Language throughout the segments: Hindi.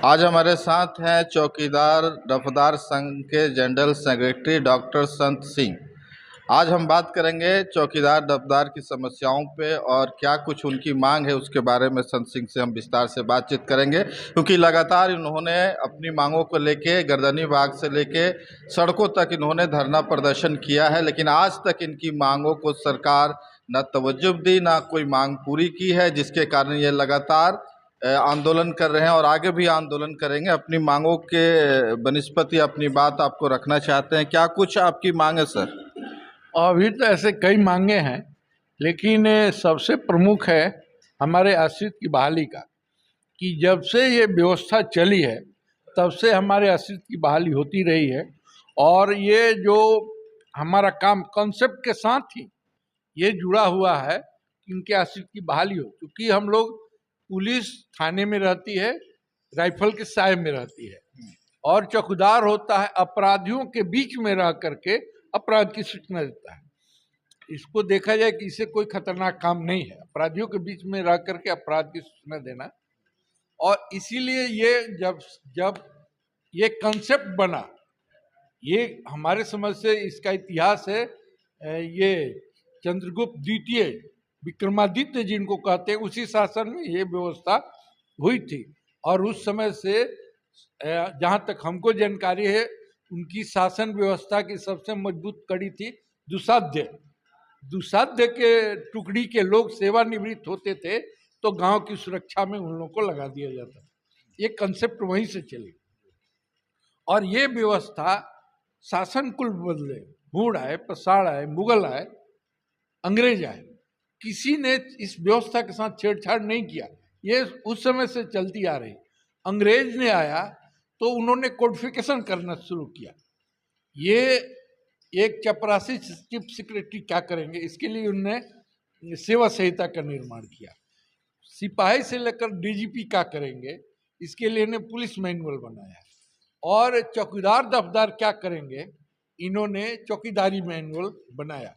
आज हमारे साथ हैं चौकीदार रफदार संघ के जनरल सेक्रेटरी डॉक्टर संत सिंह। आज हम बात करेंगे चौकीदार रफदार की समस्याओं पे और क्या कुछ उनकी मांग है उसके बारे में संत सिंह से हम विस्तार से बातचीत करेंगे, क्योंकि लगातार इन्होंने अपनी मांगों को लेके गर्दनी बाग से लेके सड़कों तक इन्होंने धरना प्रदर्शन किया है, लेकिन आज तक इनकी मांगों को सरकार न तवज्जो दी, ना कोई मांग पूरी की है, जिसके कारण ये लगातार आंदोलन कर रहे हैं और आगे भी आंदोलन करेंगे। अपनी मांगों के बनिस्पति अपनी बात आपको रखना चाहते हैं। क्या कुछ आपकी मांग है सर? अभी तो ऐसे कई मांगे हैं, लेकिन सबसे प्रमुख है हमारे आश्रित की बहाली का। कि जब से ये व्यवस्था चली है तब से हमारे आश्रित की बहाली होती रही है, और ये जो हमारा काम कॉन्सेप्ट के साथ ही ये जुड़ा हुआ है कि इनके आश्रित की बहाली हो। क्योंकि हम लोग पुलिस थाने में रहती है, राइफल के साए में रहती है, और चौकीदार होता है अपराधियों के बीच में रह करके अपराध की सूचना देता है। इसको देखा जाए कि इससे कोई खतरनाक काम नहीं है, अपराधियों के बीच में रह करके अपराध की सूचना देना। और इसीलिए ये जब ये कंसेप्ट बना, ये हमारे समझ से इसका इतिहास है, ये चंद्रगुप्त द्वितीय विक्रमादित्य जिनको कहते हैं उसी शासन में ये व्यवस्था हुई थी। और उस समय से जहाँ तक हमको जानकारी है, उनकी शासन व्यवस्था की सबसे मजबूत कड़ी थी दुसाध्य। दुसाध्य के टुकड़ी के लोग सेवानिवृत्त होते थे तो गांव की सुरक्षा में उन लोगों को लगा दिया जाता था। ये कंसेप्ट वहीं से चली। और ये व्यवस्था शासन कुल बदले, हूण आए, पसाड़ आए, मुगल आए, अंग्रेज आए, किसी ने इस व्यवस्था के साथ छेड़छाड़ नहीं किया। ये उस समय से चलती आ रही। अंग्रेज ने आया तो उन्होंने कोडिफिकेशन करना शुरू किया। ये एक चपरासी चीफ सेक्रेटरी क्या करेंगे, इसके लिए उन्होंने सेवा संहिता का निर्माण किया। सिपाही से लेकर डीजीपी क्या करेंगे, इसके लिए इन्हें पुलिस मैनुअल बनाया। और चौकीदार दफदार क्या करेंगे, इन्होंने चौकीदारी मैनुअल बनाया।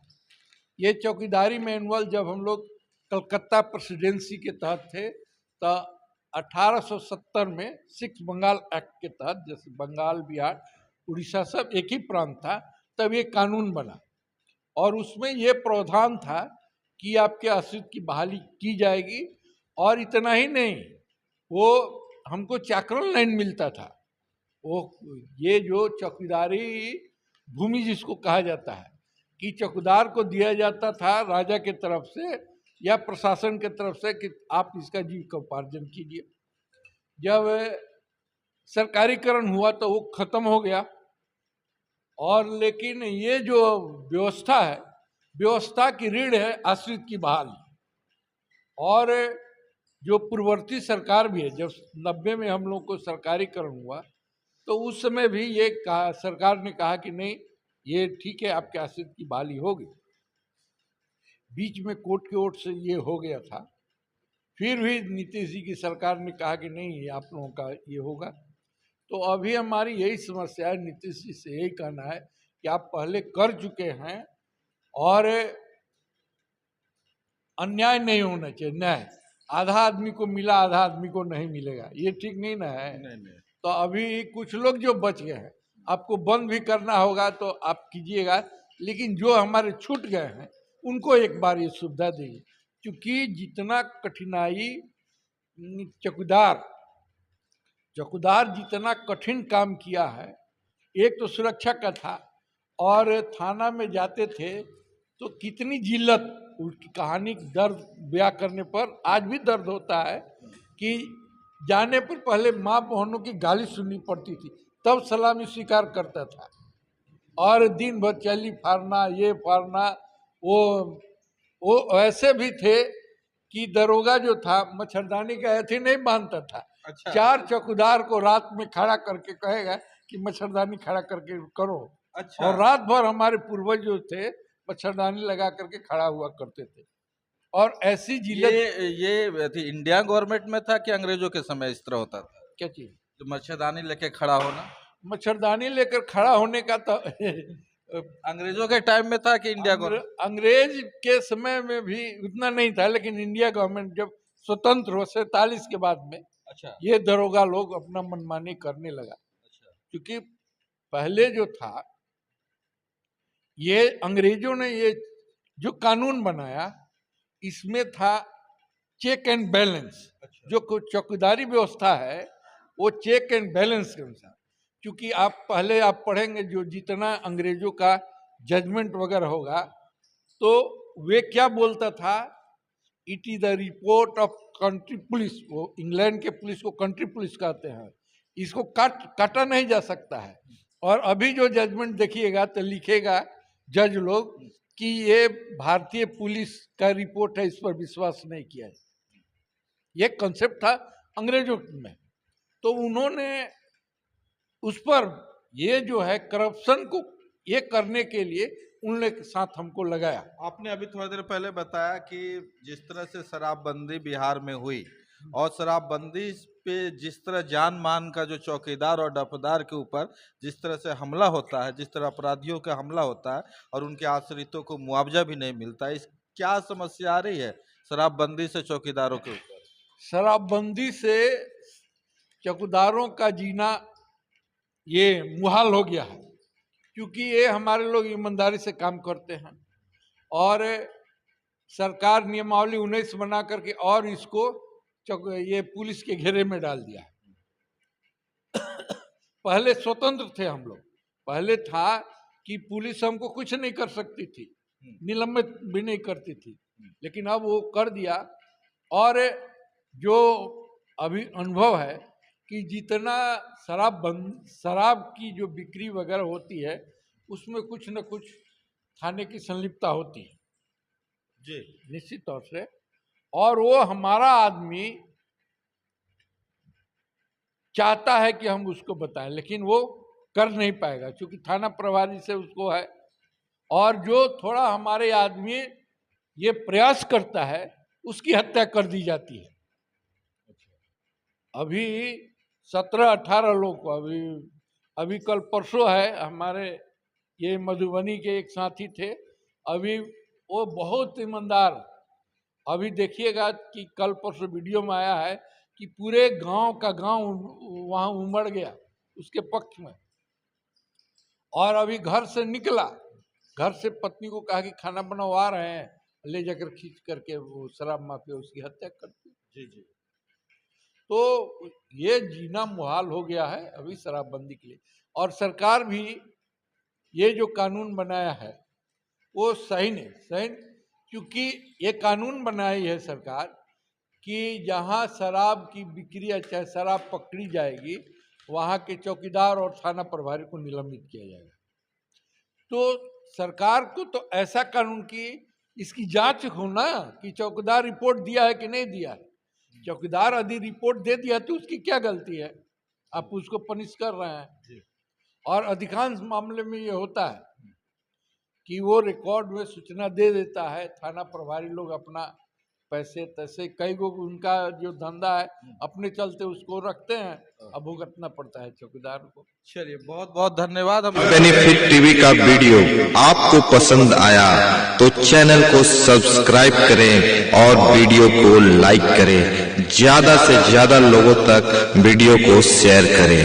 ये चौकीदारी मैनुअल जब हम लोग कलकत्ता प्रेसिडेंसी के तहत थे तो 1870 में सिक्स बंगाल एक्ट के तहत, जैसे बंगाल, बिहार, उड़ीसा सब एक ही प्रांत था, तब ये कानून बना। और उसमें ये प्रावधान था कि आपके आश्रित की बहाली की जाएगी। और इतना ही नहीं, वो हमको चाकरन लाइन मिलता था। वो ये जो चौकीदारी भूमि जिसको कहा जाता है, कि चौकीदार को दिया जाता था राजा के तरफ से या प्रशासन के तरफ से कि आप इसका जीविकोपार्जन कीजिए। जब सरकारीकरण हुआ तो वो खत्म हो गया। और लेकिन ये जो व्यवस्था है, व्यवस्था की रीढ़ है आश्रित की बहाली। और जो पूर्ववर्ती सरकार भी है, जब 90 में हम लोग को सरकारीकरण हुआ तो उस समय भी ये कहा, सरकार ने कहा कि नहीं ये ठीक है, आपके आश्रित की बहाली होगी। बीच में कोर्ट के ओर से ये हो गया था, फिर भी नीतीश जी की सरकार ने कहा कि नहीं ये आप लोगों का ये होगा। तो अभी हमारी यही समस्या है, नीतीश जी से यही कहना है कि आप पहले कर चुके हैं और अन्याय नहीं होना चाहिए। न्याय आधा आदमी को मिला, आधा आदमी को नहीं मिलेगा, ये ठीक नहीं ना है। नहीं। तो अभी कुछ लोग जो बच गए हैं, आपको बंद भी करना होगा तो आप कीजिएगा, लेकिन जो हमारे छूट गए हैं उनको एक बार ये सुविधा दीजिए। क्योंकि जितना कठिनाई चौकीदार जितना कठिन काम किया है, एक तो सुरक्षा का था, और थाना में जाते थे तो कितनी जिल्लत, उसकी कहानी दर्द बयां करने पर आज भी दर्द होता है कि जाने पर पहले माँ बहनों की गाली सुननी पड़ती थी, तब सलामी स्वीकार करता था। और दिन भर चली फाड़ना, ये फाड़ना, वो ऐसे भी थे कि दरोगा जो था मच्छरदानी का ऐसे नहीं बांधता था। अच्छा। 4 चौकीदार को रात में खड़ा करके कहेगा कि मच्छरदानी खड़ा करके करो। अच्छा। और रात भर हमारे पूर्वज जो थे मच्छरदानी लगा करके खड़ा हुआ करते थे। और ऐसी जिल्लत ये थी इंडिया गवर्नमेंट में था कि अंग्रेजों के समय इस तरह होता था? क्या चीज? तो मच्छरदानी लेके खड़ा होना, मच्छरदानी लेकर खड़ा होने का तो अंग्रेजों के टाइम में था कि इंडिया अंग्रेज के समय में भी उतना नहीं था, लेकिन इंडिया गवर्नमेंट जब स्वतंत्र हो 47 के बाद में, अच्छा ये दरोगा लोग अपना मनमानी करने लगा। क्योंकि पहले जो था, ये अंग्रेजों ने ये जो कानून बनाया, इसमें था चेक एंड बैलेंस। जो चौकीदारी व्यवस्था है वो चेक एंड बैलेंस के अनुसार, क्योंकि आप पढ़ेंगे जो जितना अंग्रेजों का जजमेंट वगैरह होगा, तो वे क्या बोलता था, it is the report of country police. वो इंग्लैंड के पुलिस को कंट्री पुलिस कहते हैं। इसको काटा नहीं जा सकता है। और अभी जो जजमेंट देखिएगा तो लिखेगा जज लोग कि ये भारतीय पुलिस का रिपोर्ट है, इस पर विश्वास नहीं किया है। ये कॉन्सेप्ट था अंग्रेजों में। तो उन्होंने उस पर ये जो है करप्शन को ये करने के लिए उनके साथ हमको लगाया। आपने अभी थोड़ी देर पहले बताया कि जिस तरह से शराबबंदी बिहार में हुई और शराबबंदी पे जिस तरह जान मान का जो चौकीदार और डफदार के ऊपर जिस तरह से हमला होता है, जिस तरह अपराधियों का हमला होता है और उनके आश्रितों को मुआवजा भी नहीं मिलता है, इस क्या समस्या आ रही है शराबबंदी से चौकीदारों के ऊपर? शराबबंदी से चौकीदारों का जीना ये मुहाल हो गया है, क्योंकि ये हमारे लोग ईमानदारी से काम करते हैं और सरकार नियमावली 19 बना करके और इसको ये पुलिस के घेरे में डाल दिया है। पहले स्वतंत्र थे हम लोग। पहले था कि पुलिस हमको कुछ नहीं कर सकती थी, निलंबित भी नहीं करती थी, लेकिन अब वो कर दिया। और जो अभी अनुभव है कि जितना शराब की जो बिक्री वगैरह होती है, उसमें कुछ न कुछ थाने की संलिप्तता होती है जी, निश्चित तौर से। और वो हमारा आदमी चाहता है कि हम उसको बताएं, लेकिन वो कर नहीं पाएगा क्योंकि थाना प्रभारी से उसको है। और जो थोड़ा हमारे आदमी ये प्रयास करता है, उसकी हत्या कर दी जाती है। अभी 17-18 लोग को अभी कल परसों है, हमारे ये मधुबनी के एक साथी थे, अभी वो बहुत ईमानदार। अभी देखिएगा कि कल परसों वीडियो में आया है कि पूरे गांव का गांव वहां उमड़ गया उसके पक्ष में। और अभी घर से निकला, घर से पत्नी को कहा कि खाना बनवा रहे हैं, ले जाकर खींच करके वो शराब माफिया उसकी हत्या कर दी। जी जी। तो ये जीना मुहाल हो गया है अभी शराबबंदी के लिए। और सरकार भी ये जो कानून बनाया है वो सही नहीं, क्योंकि ये कानून बनाई है सरकार कि जहाँ शराब की बिक्री या चाहे शराब पकड़ी जाएगी, वहाँ के चौकीदार और थाना प्रभारी को निलंबित किया जाएगा। तो सरकार को तो ऐसा कानून की इसकी जांच हो ना कि चौकीदार रिपोर्ट दिया है कि नहीं दिया है। चौकीदार यदि रिपोर्ट दे दिया तो उसकी क्या गलती है, आप उसको पनिश कर रहे हैं। और अधिकांश मामले में ये होता है कि वो रिकॉर्ड में सूचना दे देता है, थाना प्रभारी लोग अपना पैसे तैसे कई लोग उनका जो धंधा है अपने चलते उसको रखते हैं, अब भुगतना पड़ता है चौकीदार को। चलिए बहुत बहुत धन्यवाद। बेनिफिट टीवी का वीडियो आपको पसंद आया तो चैनल को सब्सक्राइब करें और वीडियो को लाइक करें, ज्यादा से ज्यादा लोगों तक वीडियो को शेयर करें।